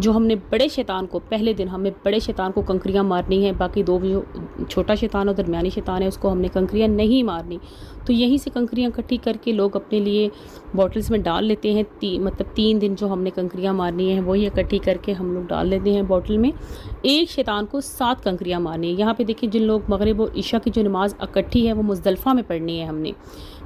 جو ہم نے بڑے شیطان کو پہلے دن ہمیں بڑے شیطان کو کنکریاں مارنی ہیں، باقی دو جو چھوٹا شیطان اور درمیانی شیطان ہے اس کو ہم نے کنکریاں نہیں مارنی. تو یہیں سے کنکریاں اکٹھی کر کے لوگ اپنے لیے بوٹلز میں ڈال لیتے ہیں. مطلب 3 دن جو ہم نے کنکریاں مارنی ہیں وہی اکٹھی کر کے ہم لوگ ڈال لیتے ہیں بوٹل میں. ایک شیطان کو 7 کنکریاں مارنی ہیں. یہاں پہ دیکھیں جن لوگ مغرب اور عشاء کی جو نماز اکٹھی ہے وہ مزدلفہ میں پڑھنی ہے. ہم نے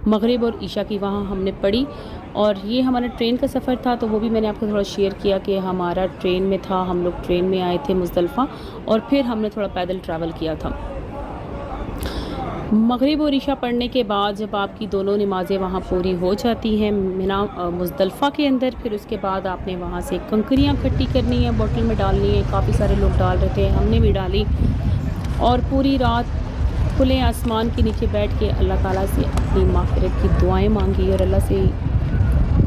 مغرب اور عشاء کی وہاں ہم نے پڑھی. اور یہ ہمارا ٹرین کا سفر تھا تو وہ بھی میں نے آپ کو تھوڑا شیئر کیا کہ ہمارا ٹرین میں تھا. ہم لوگ ٹرین میں آئے تھے مزدلفہ اور پھر ہم نے تھوڑا پیدل ٹریول کیا تھا. مغرب اور عشاء پڑھنے کے بعد جب آپ کی دونوں نمازیں وہاں پوری ہو جاتی ہیں مزدلفہ کے اندر، پھر اس کے بعد آپ نے وہاں سے کنکریاں اکٹھی کرنی ہیں، بوٹل میں ڈالنی ہیں. کافی سارے لوگ ڈال رہے تھے، ہم نے بھی ڈالی اور پوری رات کھلے آسمان کے نیچے بیٹھ کے اللہ تعالیٰ سے اپنی مغفرت کی دعائیں مانگی اور اللہ سے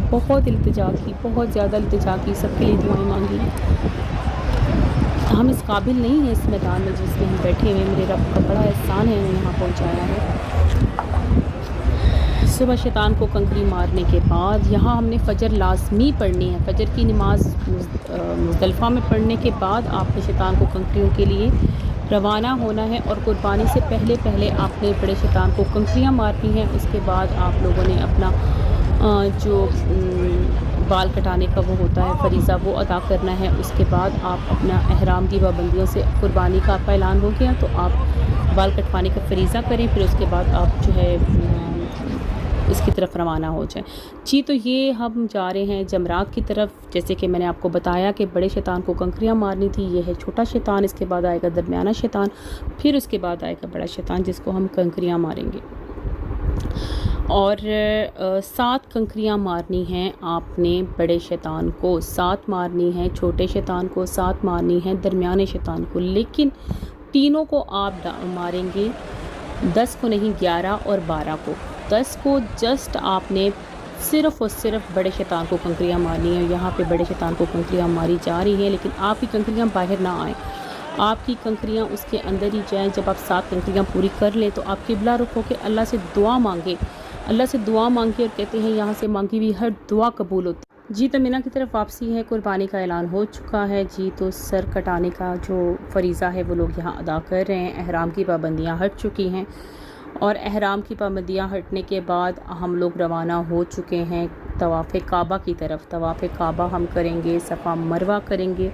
بہت التجا کی، بہت زیادہ التجا کی، سب کے لیے دعائیں مانگی. ہم اس قابل نہیں ہیں اس میدان میں جس میں ہم بیٹھے ہوئے. میرے رب کا بڑا احسان ہے ہمیں یہاں پہنچایا ہے. صبح شیطان کو کنکری مارنے کے بعد یہاں ہم نے فجر لازمی پڑھنی ہے. فجر کی نماز مزدلفہ میں پڑھنے کے بعد آپ نے شیطان کو کنکریوں کے لیے روانہ ہونا ہے اور قربانی سے پہلے آپ نے بڑے شیطان کو کنکریاں مارنی ہیں. اس کے بعد آپ لوگوں نے اپنا جو بال کٹانے کا وہ ہوتا ہے فریضہ وہ ادا کرنا ہے. اس کے بعد آپ اپنا احرام کی پابندیوں سے قربانی کا آپ کا اعلان ہو گیا تو آپ بال کٹوانے کا فریضہ کریں. پھر اس کے بعد آپ جو ہے اس کی طرف روانہ ہو جائیں. جی تو یہ ہم جا رہے ہیں جمرات کی طرف. جیسے کہ میں نے آپ کو بتایا کہ بڑے شیطان کو کنکریاں مارنی تھی، یہ ہے چھوٹا شیطان. اس کے بعد آئے گا درمیانہ شیطان، پھر اس کے بعد آئے گا بڑا شیطان جس کو ہم کنکریاں ماریں گے. اور 7 کنکریاں مارنی ہیں آپ نے بڑے شیطان کو، 7 مارنی ہیں چھوٹے شیطان کو، 7 مارنی ہیں درمیانے شیطان کو. لیکن تینوں کو آپ ماریں گے، 10 کو نہیں، 11 اور 12 کو. 10 کو جسٹ آپ نے صرف اور صرف بڑے شیطان کو کنکریاں مارنی ہیں. یہاں پہ بڑے شیطان کو کنکریاں ماری جا رہی ہیں لیکن آپ کی کنکریاں باہر نہ آئیں، آپ کی کنکریاں اس کے اندر ہی جائیں. جب آپ 7 کنکریاں پوری کر لیں تو آپ قبلہ رخ ہو کے اللہ سے دعا مانگے، اللہ سے دعا مانگے. اور کہتے ہیں یہاں سے مانگی ہوئی ہر دعا قبول ہوتی. جی تو مینا کی طرف واپسی ہے، قربانی کا اعلان ہو چکا ہے. جی تو سر کٹانے کا جو فریضہ ہے وہ لوگ یہاں ادا کر رہے ہیں. احرام کی پابندیاں ہٹ چکی ہیں اور احرام کی پابندیاں ہٹنے کے بعد ہم لوگ روانہ ہو چکے ہیں طواف کعبہ کی طرف. طواف کعبہ ہم کریں گے، صفا مروہ کریں گے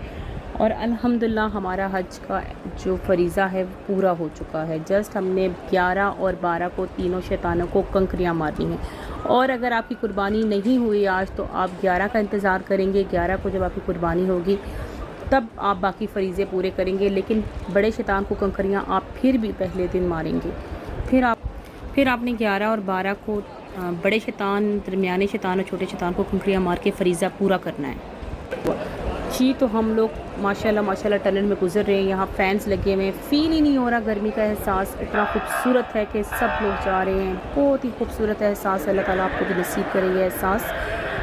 اور الحمدللہ ہمارا حج کا جو فریضہ ہے پورا ہو چکا ہے. جسٹ ہم نے 11 اور 12 کو تینوں شیطانوں کو کنکریاں مارنی ہیں. اور اگر آپ کی قربانی نہیں ہوئی آج تو آپ 11 کا انتظار کریں گے. 11 کو جب آپ کی قربانی ہوگی تب آپ باقی فریضے پورے کریں گے. لیکن بڑے شیطان کو کنکریاں آپ پھر بھی پہلے دن ماریں گے. پھر آپ نے 11 اور 12 کو بڑے شیطان، درمیانے شیطان اور چھوٹے شیطان کو کنکریاں مار کے فریضہ پورا کرنا ہے. جی تو ہم لوگ ماشاءاللہ ٹنل میں گزر رہے ہیں. یہاں فینس لگے ہوئے ہیں، فیل ہی نہیں ہو رہا گرمی کا احساس. اتنا خوبصورت ہے کہ سب لوگ جا رہے ہیں. بہت ہی خوبصورت احساس. اللہ تعالیٰ آپ کو بھی نصیب کرے یہ احساس.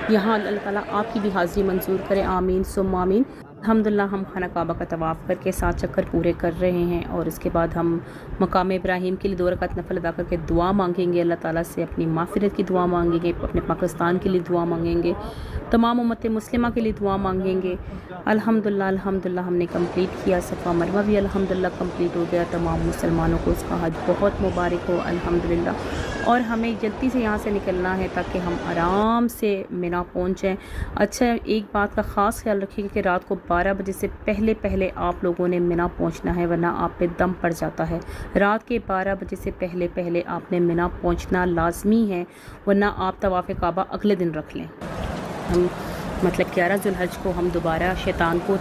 یہاں اللہ تعالیٰ آپ کی بھی حاضری منظور کرے. آمین ثم آمین. الحمدللہ ہم خانہ کعبہ کا طواف کر کے 7 چکر پورے کر رہے ہیں اور اس کے بعد ہم مقام ابراہیم کے لیے 2 رکعت نفل ادا کر کے دعا مانگیں گے. اللہ تعالیٰ سے اپنی مغفرت کی دعا مانگیں گے، اپنے پاکستان کے لیے دعا مانگیں گے، تمام امت مسلمہ کے لیے دعا مانگیں گے. الحمدللہ ہم نے کمپلیٹ کیا. صفا مروہ بھی الحمدللہ کمپلیٹ ہو گیا. تمام مسلمانوں کو اس کا حج بہت مبارک ہو الحمدللہ. اور ہمیں جلدی سے یہاں سے نکلنا ہے تاکہ ہم آرام سے مینا پہنچیں. اچھا ایک بات کا خاص خیال رکھیے کہ رات کو 12 بجے سے پہلے آپ لوگوں نے مینا پہنچنا ہے ورنہ آپ پہ دم پڑ جاتا ہے. رات کے 12 بجے سے پہلے آپ نے مینا پہنچنا لازمی ہے ورنہ آپ طواف کعبہ اگلے دن رکھ لیں. ہم مطلب 11 ذوالحج کو ہم دوبارہ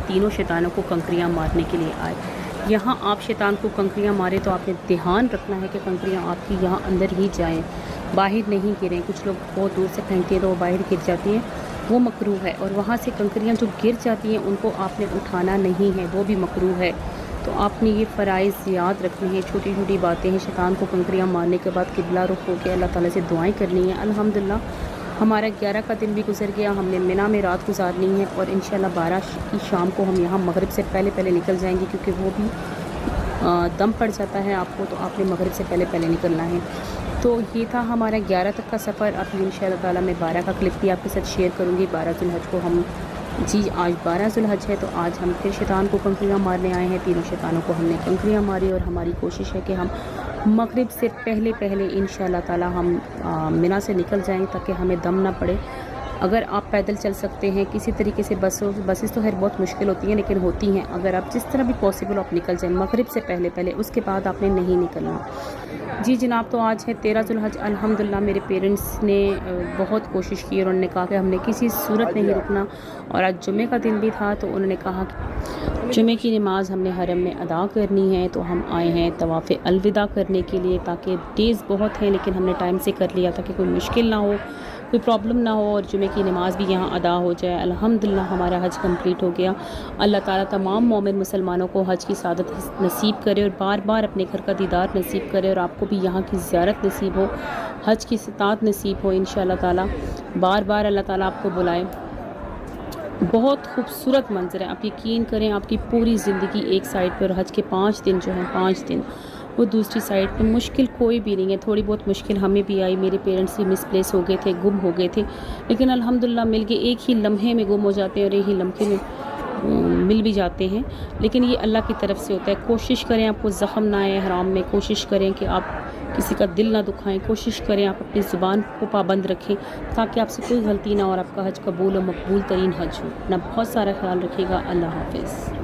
تینوں شیطانوں کو کنکریاں مارنے کے لیے آئے. یہاں آپ شیطان کو کنکریاں مارے تو آپ نے دھیان رکھنا ہے کہ کنکریاں آپ کی یہاں اندر ہی جائیں، باہر نہیں گریں. کچھ لوگ بہت دور سے پھینکتے ہیں تو وہ باہر گر جاتی ہیں، وہ مکروہ ہے. اور وہاں سے کنکریاں جو گر جاتی ہیں ان کو آپ نے اٹھانا نہیں ہے، وہ بھی مکروہ ہے. تو آپ نے یہ فرائض یاد رکھنے ہیں. چھوٹی چھوٹی باتیں ہیں. شیطان کو کنکریاں مارنے کے بعد قبلہ رخ ہو کے اللہ تعالیٰ سے دعائیں کرنی ہیں. الحمدللہ ہمارا 11 کا دن بھی گزر گیا. ہم نے مینا میں رات گزارنی ہے اور انشاءاللہ 12 کی شام کو ہم یہاں مغرب سے پہلے نکل جائیں گے کیونکہ وہ بھی دم پڑ جاتا ہے آپ کو، تو آپ نے مغرب سے پہلے نکلنا ہے. تو یہ تھا ہمارا 11 تک کا سفر. اب انشاءاللہ تعالیٰ میں 12 کا کلپ بھی آپ کے ساتھ شیئر کروں گی. 12 ذوالحج کو ہم جی آج 12 ذوالحج ہے، تو آج ہم پھر شیطان کو کنکریاں مارنے آئے ہیں۔ تینوں شیطانوں کو ہم نے کنکریاں ماری، اور ہماری کوشش ہے کہ ہم مغرب سے پہلے انشاءاللہ تعالی ہم منا سے نکل جائیں تاکہ ہمیں دم نہ پڑے۔ اگر آپ پیدل چل سکتے ہیں کسی طریقے سے، بسز تو خیر بہت مشکل ہوتی ہیں لیکن ہوتی ہیں، اگر آپ جس طرح بھی پاسبل آپ نکل جائیں مغرب سے پہلے، اس کے بعد آپ نے نہیں نکلنا۔ جی جناب، تو آج ہے 13 ذوالحج۔ الحمدللہ میرے پیرنٹس نے بہت کوشش کی، اور انہوں نے کہا کہ ہم نے کسی صورت نہیں رکنا، اور آج جمعہ کا دن بھی تھا، تو انہوں نے کہا کہ جمعہ کی نماز ہم نے حرم میں ادا کرنی ہے، تو ہم آئے ہیں طواف الوداع کرنے کے لیے، تاکہ ڈیز بہت ہیں لیکن ہم نے ٹائم سے کر لیا تاکہ کوئی مشکل نہ ہو، کوئی پرابلم نہ ہو، اور جمعہ کی نماز بھی یہاں ادا ہو جائے۔ الحمدللہ ہمارا حج کمپلیٹ ہو گیا۔ اللہ تعالیٰ تمام مومن مسلمانوں کو حج کی سعادت نصیب کرے، اور بار بار اپنے گھر کا دیدار نصیب کرے، اور آپ کو بھی یہاں کی زیارت نصیب ہو، حج کی استطاعت نصیب ہو انشاءاللہ تعالیٰ۔ بار بار اللہ تعالیٰ آپ کو بلائے۔ بہت خوبصورت منظر ہے، آپ یقین کریں آپ کی پوری زندگی ایک سائڈ پہ، اور حج کے 5 دن جو ہیں 5 دن وہ دوسری سائڈ پہ، مشکل کوئی بھی نہیں ہے۔ تھوڑی بہت مشکل ہمیں بھی آئی، میرے پیرنٹس بھی مس پلیس ہو گئے تھے، گم ہو گئے تھے، لیکن الحمدللہ مل گئے۔ ایک ہی لمحے میں گم ہو جاتے ہیں اور ایک ہی لمحے میں مل بھی جاتے ہیں، لیکن یہ اللہ کی طرف سے ہوتا ہے۔ کوشش کریں آپ کو زخم نہ آئے حرام میں، کوشش کریں کہ آپ کسی کا دل نہ دکھائیں، کوشش کریں آپ اپنی زبان کو پابند رکھیں تاکہ آپ سے کوئی غلطی نہ ہو، اور آپ کا حج قبول و مقبول ترین حج ہو۔ اپنا بہت سارا خیال رکھیے گا۔ اللہ حافظ۔